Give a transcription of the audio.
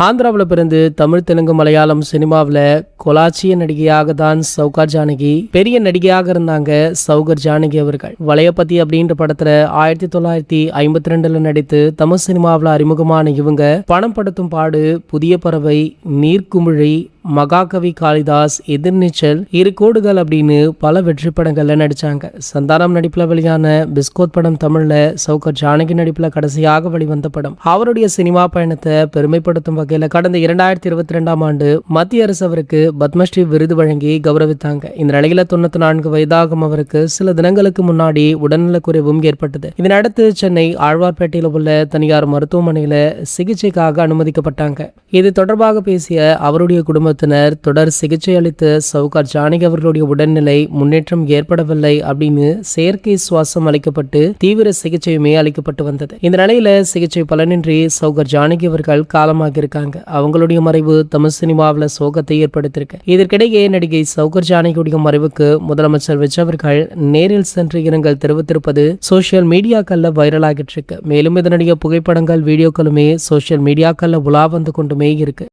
ஆந்திராவில் பிறந்து தமிழ், தெலுங்கு, மலையாளம் சினிமாவில் கொலாச்சிய நடிகையாக தான் சௌகார் ஜானகி பெரிய நடிகையாக இருந்தாங்க. சௌகார் ஜானகி அவர்கள் வளையபதி அப்படின்ற படத்துல 1952 நடித்து தமிழ் சினிமாவில் அறிமுகமான இவங்க பணம் படுத்தும் பாடு, புதிய பறவை, நீர்க்குமிழி, மகாகவி காளிதாஸ், எதிர்நீச்சல், இரு கோடுகள் அப்படின்னு பல வெற்றி படங்கள்ல நடிச்சாங்க. சந்தானம் நடிப்புல வெளியான பிஸ்கோத் படம் தமிழ்ல சௌகார் ஜானகி நடிப்புல கடைசியாக வெளிவந்த படம். அவருடைய சினிமா பயணத்தை பெருமைப்படுத்தும் வகையில கடந்த 2022ஆம் ஆண்டு மத்திய அரசு அவருக்கு பத்மஸ்ரீ விருது வழங்கி கௌரவித்தாங்க. இந்த நிலையில 94 வயதாகும் அவருக்கு சில தினங்களுக்கு முன்னாடி உடல்நலக்குறைவும் ஏற்பட்டது. இதனடுத்து சென்னை ஆழ்வார்பேட்டையில் உள்ள தனியார் மருத்துவமனையில சிகிச்சைக்காக அனுமதிக்கப்பட்டாங்க. இது தொடர்பாக பேசிய அவருடைய குடும்பத்தினர், தொடர் சிகிச்சை அளித்த சௌகார் ஜானகி அவர்களுடைய உடல்நிலை முன்னேற்றம் ஏற்படவில்லை அப்படின்னு செயற்கை சுவாசம் அளிக்கப்பட்டு தீவிர சிகிச்சையுமே அளிக்கப்பட்டு வந்தது. இந்த நிலையில சிகிச்சை பலனின்றி சௌகார் ஜானகி அவர்கள் காலமாக இருக்காங்க. அவங்களுடைய மறைவு தமிழ் சினிமாவில் சோகத்தை ஏற்படுத்தியிருக்கு. இதற்கிடையே நடிகை சௌகார் ஜானகியுடைய மறைவுக்கு முதலமைச்சர் விஜய் அவர்கள் நேரில் சென்று இரங்கல் தெரிவித்திருப்பது சோசியல் மீடியாக்கள்ல வைரல் ஆகிட்டு இருக்கு. மேலும் இதனுடைய புகைப்படங்கள், வீடியோக்களுமே சோசியல் மீடியாக்கள்ல உலா வந்து கொண்டுமே இருக்கு.